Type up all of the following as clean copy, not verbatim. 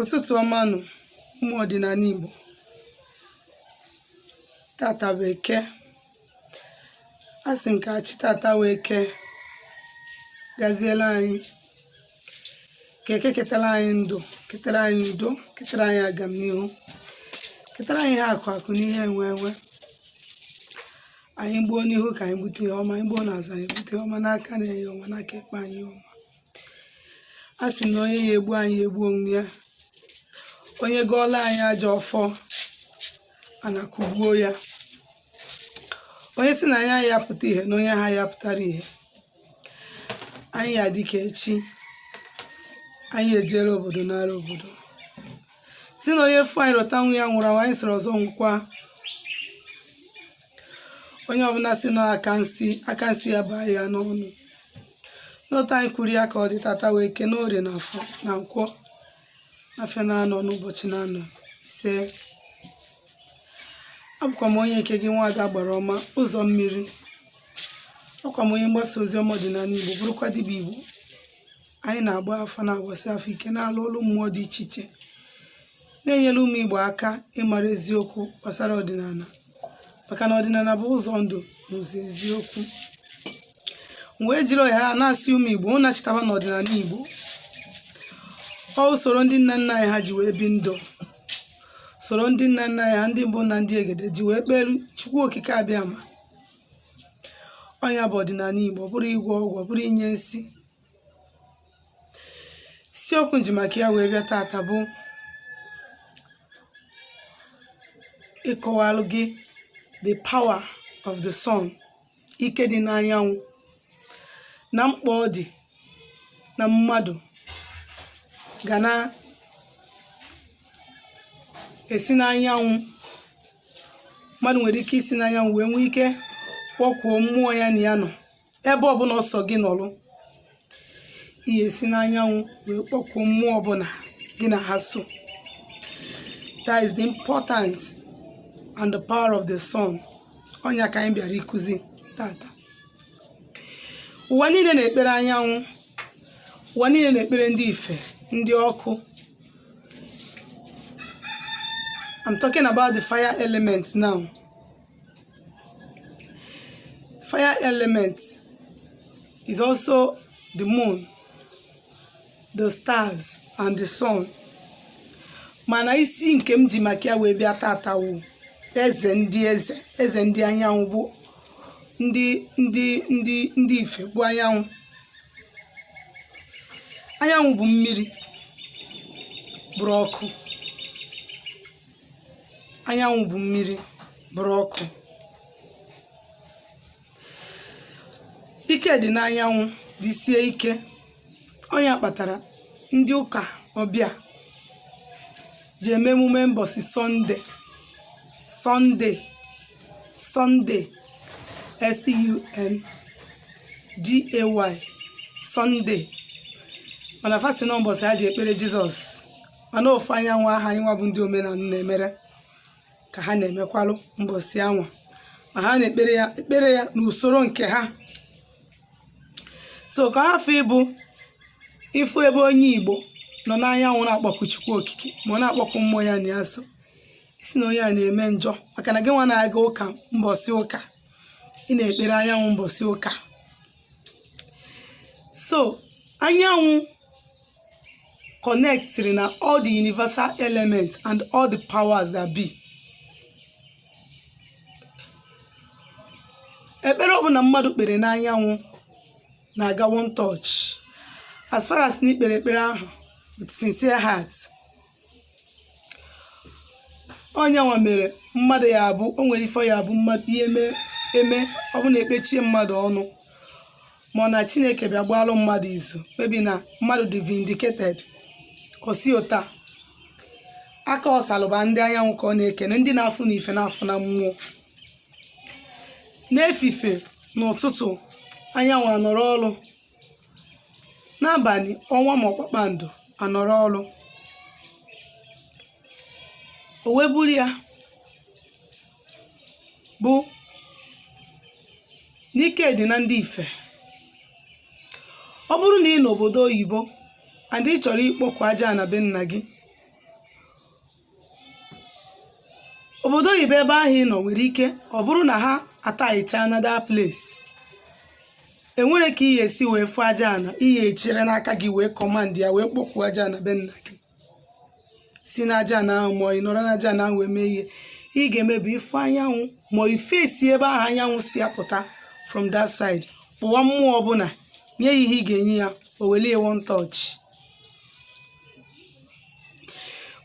Ụtụtụ ọma nụ ụmụ ọdịnala Igbo. Tata bụ Eke. Asị m ka chi tata wee kee gaziela anyị, ka Eke ketara anyị ndụ, ketara anyị udo, ketara anyị agamnihu, ketara anyị ihe akụ n'ihe enwe enwe. Anyị gbuo n'ihu ka anyị bute ihe ọma, anyị gbuo n'azụ anyị bute ihe ọma, n'aka na-enye ọma, n'aka ekpe anyị ọma. A sị na onye ya egbu anyị egbu onwe ya, onye gọọla anyị ajọ ọfọ a na-akụgbuo ya. Onye si na anyị yapụta ihe na onye ha yapụtara ihe. Anyị ya dịka echi, anyị ejere obodo n'ara obodo. Si na onye fụ anyị rọta nwa ya nwụrụ anwụ, anyị sịrị ọzọ nwụkwa. Onye ọbụla si na aka nsị ya baa ya n'ọnụ. N'otu anyị kwuru ya ka ọ dị tata wee kee n'orie na afọ na nkwọ afọ na-anọ n'ụbọchị na-anọ ise. Abụkwa m onye nke gị Nwaada Gbara Ọma Ụzọ Mmiri. Ọkwa m onye mgbasa ozi ọma ọdịnala Igbo, bụrụkwa dibịa Igbo. Anyị na-agba afa na-agbasi afọ ike na-alụ ọrụ mmụọ dị iche iche, na-enyere ụmụ Igbo aka ịmara eziokwu gbasara ọdịnala, maka na ọdịnala bụ ụzọ ndụ na ụzọ eziokwu. Mgbe ejiri ohere a na-asị ụmụ Igbo hụ na chitaba n'ọdịnala Igbo ọ usoro ndị nna nna anyị ha ji wee bi ndụ, soro ndị nna nna anyị ha ndị mbụ na ndị egede ji wee kpere Chukwu Okike Abịama. Ọnya bụ ọdịnala Igbo, ọ bụrụ ịgwọ ọgwụ, ọ bụrụ inye nsị. Isiokwu nji maka ya wee bịa tata bụ ịkọwalụ gị the power of the sun, ike dị n'anyanwụ, na mkpa ọ dị na mmadụ ga na-esi n'anyanwụ. Mmadụ nwere ike isi n'anyanwụ wee nwee ike kpọkwuo mmụọ ya na ya nọ ebe ọbụla ọsọ gị nọrụ. Ihe esi n'anyanwụ wee kpọkwuo mmụọ ọbụla gị na ha so. That is the importance and the power of the sun. Ọnya ka anyị bịara ịkụzi tata. Ụwa niile na-ekpere anyanwụ, ụwa niile na-ekpere ndị ife, ndị ọkụ. I'm talking about the fire element now. Fire element is also the moon, the stars and the sun. Mana isi nke m ji maka ya wee bịa tata wụ eze ndị anyanwụ, bụ ndị ife bụ anyanwụ. Anyanwụ bụ mmiri bụrụ ọkụ. Anyanwụ bụ mmiri bụrụ ọkụ. Ike dị n'anyanwụ, dị sie ike. Ọnya kpatara ndị ụka ọbịa ji eme emume mbọsị Sọnde, Sunday, S-U-N-D-A-Y, Sunday. Mana fasi na mbọsị ha ji ekpere Jizọs, mana ofu anyanwụ aha anyị nwa bụ ndị omenala na-emere ka ha na-emekwalụ mbọsị anwa, ma ha na-ekpere ya n'usoro nke ha. So ka ha fụ ịfụ ebe onye Igbo nọ n'anyanwụ na-akpọku Chukwu Okike ma ọ na-akpọku mmụọ ya na ya so, isi na onye a na-eme njọ, maka na gị nwa na-aga ụka mbọsị ụka, ị na-ekpere anyanwụ mbọsị ụka. So anyanwụ connected na all the universal elements and all the powers that be. Ekpere ọbụla mmadụ kpere n'anyanwụ na-aga one touch, as far as na ikpere ekpere ahụ with sincere heart. Onyanwa mere mmadụ ya abụ, o nwere ife ya abụ mmadụ ihe eme ọ bụ na ekpechie mmadụ ọnụ, ma ọ na Chineke bịa gbalụ mmadụ izu, maybe na mmadụ dị vindicated, osi ụta aka ọsalụba ndị anyanwụ ka ọ na-ekene, ndị na-afụ na ife na-afụ na mmụọ. N'efife n'ụtụtụ anyanwụ anọrọ ọrụ, n'abalị ọnwa ma kpakpando anọrọ ọrụ. O wee buru ya bụ n'ike dị na ndị ife. Ọ bụrụ na ị n'obodo oyibo and ị chọrọ ịkpọkụ aja na be nna gị, obodo oyibo ebe ahụ ị nọ nwere ike ọ bụrụ na ha ataghịcha another place, enwere ka ị esi wee fụ aja ana ihe echere n'aka gị wee kọmand ya wee kpọkwuo aja ana be nna gị si n'aja ana ahụ ma ị nọrọ n'aja ana ahụ wee mee ihe. Ị ga-emebi ife anyanwụ ma ife esi ebe ahụ anyanwụ si apụta from that side, kpụwa mmụọ ọbụla nye ya ihe ị ga-enye ya, o welie one touch.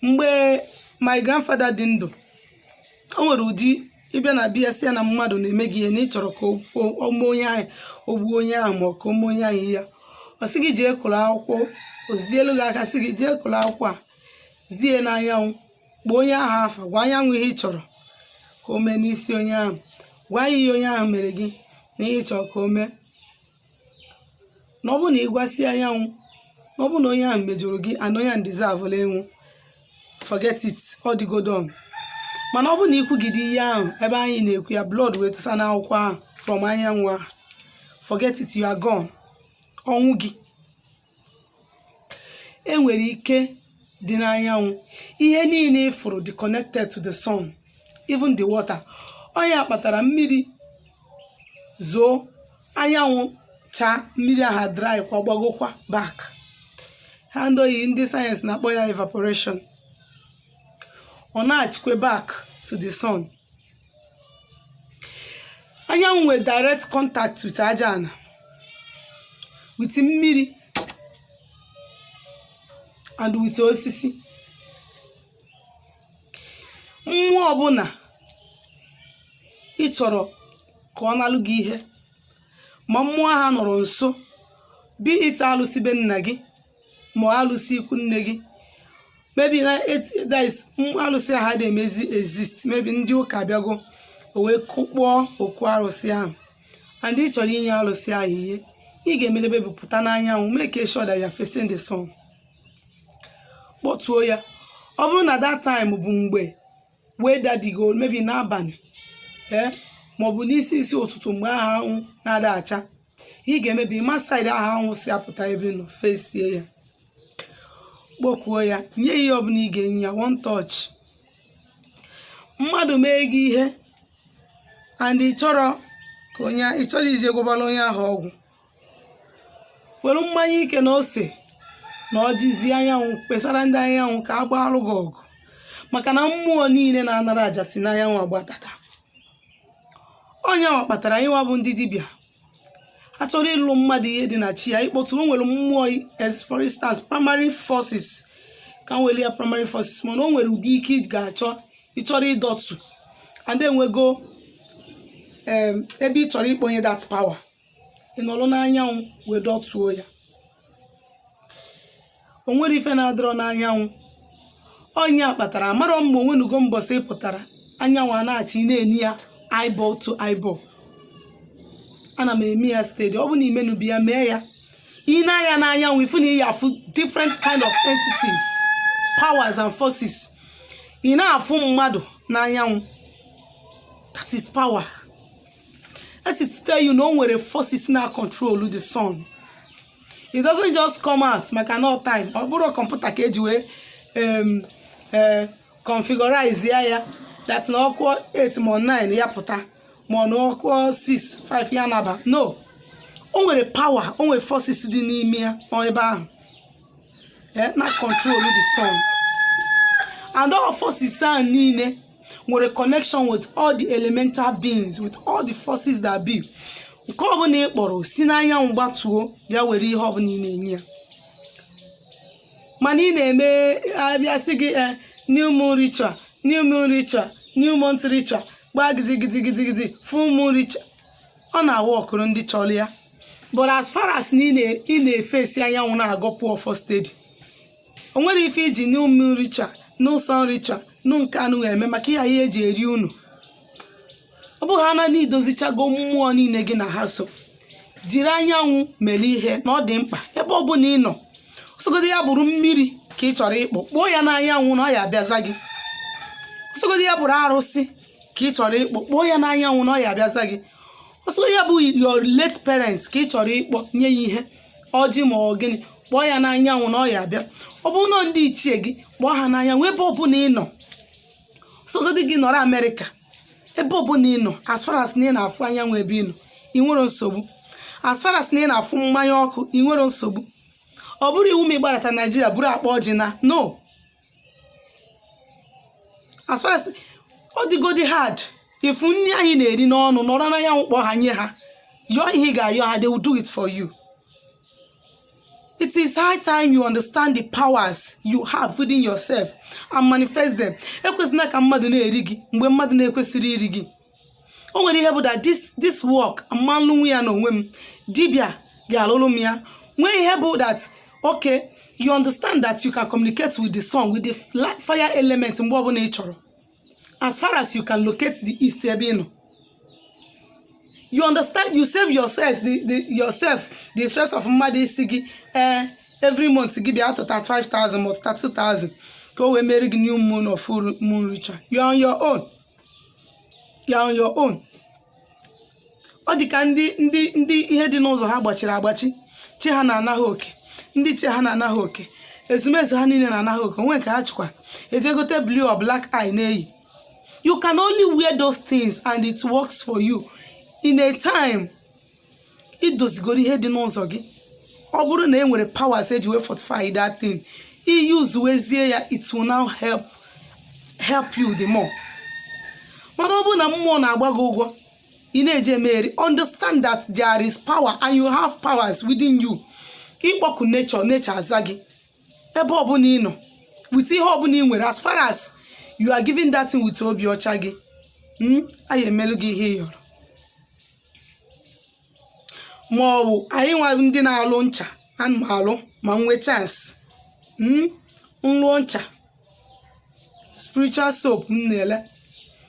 Mgbe my grandfather dị ndụ, o nwere ụdị ịbịa na bịa sị ya na mmadụ na-eme gị ihe na ị chọrọ ka o mee onye ahụ, o gbuo onye ahụ ma ọ ka o mee onye ahụ ihe ya, ọ sị gị jee kụrụ akwụkwọ, o zielu gị aka sị gị jee kụrụ akwụkwọ a zie n'anyanwụ, kpọọ onye ahụ afa, gwa anyanwụ ihe ị chọrọ ka o mee n'isi onye ahụ, gwa ya ihe onye ahụ mere gị na ihe ị chọrọ ka o mee. Na ọ bụ na ị gwasị anyanwụ na ọ bụ na onye ahụ mejọrọ gị and onye ahụ deserve enwu, forget it, ọ dịgo done. Mana ọ bụ na ikwugide ihe ahụ ebe anyị na-ekwu ya, blood wee tụsa n'akwụkwọ ahụ from anyanwụ ahụ, forget it, you are gone, ọnwụ gị. Enwere ike dị n'anyanwụ, ihe niile ịfụrụ dị connected to the sun, even the water. Onye kpatara mmiri zoo, anyanwụ cha, mmiri aha dry kwa gbagokwa back. Ha ndị sayensị na-akpọ ya evaporation. Ọ na-achịkwe back to the sun. Anyanwụ nwere direct contact with aja ana, with mmiri and with osisi. Mmụọ ọbụla ị chọrọ ka ọ nalụ gị ihe, ma mmụọ ha nọrọ nso, bi ite alụsị be nna gị ma alụsị ikwu nne gị, maybe na that is alụsị ha na-emezi exist, maybe ndị ụka abịago o wee kụkpọọ okwu arụsị ahụ and ị chọrọ inye alụsị ahụ ihe, ị ga-emelebe bupụta n'anyanwụ, make sure that you are facing the sun, kpọtuo ya. Ọ bụrụ na that time bụ mgbe weather dịgo maybe n'abalị maọbụ n'isi ụtụtụ mgbe aha anwụ na-ada acha, ị ga-emebi ma side aha anwụ si apụta ebe nọ, fesie ya, kpọkuo ya, nye ihe ọbụla ị ga-enye ya, one touch. Mmadụ mee gị ihe and ị chọrọ ije gwọbara onye ahụ ọgwụ, were mmanya ike na ose na ọjịzi anyanwụ kpesara ndị anyanwụ ka a gbaalụ gị ọgụ, maka na mmụọ niile na-anara aja si n'anyanwụ agbatata. Onye ahụ kpatara anyị nwa bụ ndị dibịa, ha chọrọ ịlụ mmadụ ihe dị na chi ya, ịkpọtụrụ nwere mmụọ, as for instance primary forces, ka m wele ya primary forces, mana o nwere ụdị ike ị ga-achọ ịchọrọ ịdọtụ and enwego ebe ị chọrọ ịkpọnye that power, ị nọrọ n'anyanwụ wee dọtụo ya. O nwere ife na-adịrọ n'anyanwụ. Onye kpatara amarọ mma onwenugo mbọsị ịpụtara anyanwụ a na-achị na-eni ya eyeball to eyeball. Ana m eme ya steady, ọ bụ na imenubi ya mee ya, ị na-anya n'anyanwụ ifu na ị afụ different kind of entities, powers and forces. Ị na-afụ mmadụ n'anyanwụ, that is power. That is to tell you na o nwere forces na control the sun. It doesn't just come out maka no time. Ọ bụrụ kọmputa ka eji wee configurize ya that na ọkụ 8 ma 9 ya pụta, ma na ọkụ 6 5 ya naba. No, o nwere power, o nwere forces dị n'ime ya ebe ahụ na control the sun. And all forces are niile nwere connection with all the elemental beings, with all the forces that be. Nke ọbụla ị kpọrọ si n'anyanwụ gbatuo bịa were ihe ọbụla ị na-enye ya. Mana ị na-eme abịa sị gị new moon ritual, new moon ritual, new month ritual, gbaa gidigidi full moon ritual. Ọ na-awa ọkụrụ ndị chọrọ ya. But as far as ị na-efesi anyanwụ na-agọpụ ọfọ steady, o nwere ife iji new moon ritual, new sun ritual, nke anụ eme maka ihe eji eri unu. Ọ bụ ha na idozichago mmụọ niile gị na ha so. Jiri anyanwụ mere ihe na ọ dị mkpa ebe ọ bụla ị nọ. Osogodi ya bụrụ mmiri ka ị chọrọ ịkpọ, kpọọ ya n'anyanwụ na ọ ya abịaza gị. Osogodi ya bụrụ arụsị ka ị chọrọ ịkpọ, kpọọ ya n'anyanwụ na ọ ya abịaza gị. Osogodi ya bụ your late parent ka ị chọrọ ịkpọ, nye ya ihe ọjị ma ọ gịnị, kpọọ ya n'anyanwụ na ọ ya abịa. Ọ bụ na ndị ichie gị, kpọọ ha n'anyanwụ ebe ọ bụla ị nọ. sogodi gị nọrọ Amerịka ebe ọbụla ị nọ, as far as na ị na-afụ anyanwụ ebe ị nọ, ị nwere nsogbu. As far as na ị na-afụ mmanya ọkụ, ị nwere nsogbu. Ọ bụrụ iwu ma ịgbadata Naịjirịa bụrụ akpa ọjị na no. As far as ọ dịgodi hard, ifu nri anyị na-eri n'ọnụ nọrọ na anyanwụ kpọọ ha nye ha, yọọ ihe ị ga-ayọ ha, they will do it for you. It is high time you understand the powers you have within yourself and manifest them. Ekwesịna ka mmadụ na-eri gị mgbe mmadụ na-ekwesịrị iri gị. O nwere ihe bụ that this work amalụ nwe ya n'onwe m, dibịa ga-alụlụ m ya. Nwee ihe bụ that okay, you understand that you can communicate with the sun, with the fire element mgbe ọbụla ị chọrọ. As far as you can locate the east ebe ị nọ. You understand, you save yourself the stress of mmadụ isi gị every month gị bịa to 35,000 or 32,000 ka o wee mere gị new moon or full moon ritual. You are on your own. You are on your own. Ọ dị ka ndị ihe dị n'ụzọ ha gbachiri agbachi, chi ha na-anaghị oke, ndị chi ha na-anaghị oke, ezumezu ha niile na-anaghị oke, onwe ka ha chịkwa ejegote blue or black eye na-eyi. You can only wear those things and it works for you. In a time, idozigoro ihe dị n'ụzọ gị. Ọ bụrụ na e nwere powers eji wee fortify that thing, use wezie ya, it will now help you the more. Mana ọ bụrụ na mmụọ na-agba gị ụgwọ, ị na-eje emeri, understand that there is power and you have powers within you. Ịkpọku nature aza gị ebe ọbụla ị nọ, with ihe ọbụla ị nwere, as far as you are giving that thing with obi ọcha gị, anyị emelu gị ihe ị yọrọ. Ma ọ bụ anyị nwa ndị na-alụ ncha, ana m alụ ma nwee chance nlụọ ncha spiritual soap m na-ele.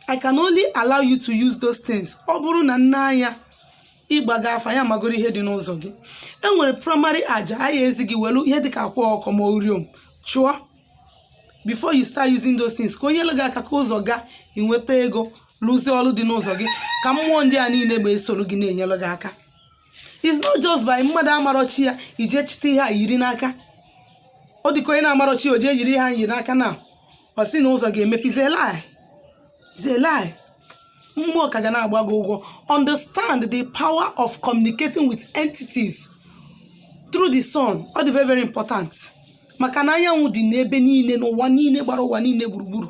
I can only allow you to use those things. Ọ bụrụ na nne anya ịgbaga afa ya magoro ihe dị n'ụzọ gị. E nwere primary aja anyị ezi gị welu ihe dịka akwa ọkọ ma uriom chụọ before you start using those things. Ka onye lụga aka ka ụzọ ga inweta ego lụzie ọlụ dị n'ụzọ gị, ka mmụọ ndị a niile gba esoro gị na-enyelụ gị aka. It's not just by mmadụ amarochi ya ije chite ihe a yiri n'aka. Ọ dịka onye na-amarochi o jee yiri ha yiri n'aka na ọ sị na ụzọ ga-emepe. Is a lie. It's a lie. Mmụọ ka ga na-agba gị ụgwọ. Understand the power of communicating with entities through the sun. Ọ dị very very important. Maka na anyanwụ dị n'ebe niile n'ụwa niile gbara ụwa niile gburugburu.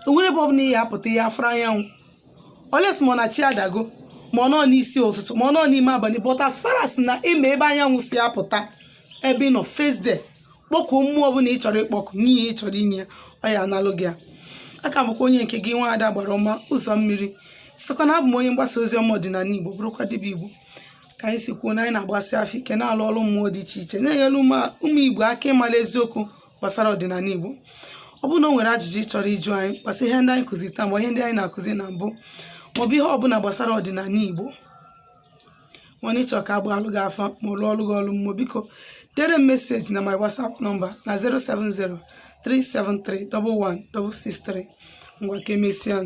O nwere ebe ọ bụla ihe apụta ihe afọ anyanwụ. Oles ma ọ na chi adago, ma ọ nọ n'isi ụtụtụ, ma ọ nọ n'ime abalị, but as far as na ime ebe anyanwụ si apụta, ebe ị nọ face there, kpọkuo mmụọ ọbụla ị chọrọ ịkpọku, nye ị chọrọ inye, ọ ya analụ gị. Aka bụkwa onye nke gị nwa Ada gbara ọma ụzọ mmiri. Sịkwa na abụ m onye mgbasa ozi ọma ọdịnala Igbo, bụrụkwa dibịa Igbo. Ka anyị si kwuo na anyị na-agbasi afọ ike na-alụ ọrụ mmụọ dị iche iche, na-enyere ụmụ Igbo aka ịmara eziokwu gbasara ọdịnala Igbo. Ọ bụrụ na o nwere ajụjụ ị chọrọ ịjụ anyị gbasara ihe ndị anyị kụzi taa ma ihe ndị anyị na-akụzi na mbụ, maọbụ ihe ọbụla gbasara ọdịnala Igbo, mana ịchọ ka agba alụ gị afa ma lụọ ọlụ gị ọlụ mmụọ, biko dere m meseji na my WhatsApp nọmba na 07037311663. Ngwa ka emesịa.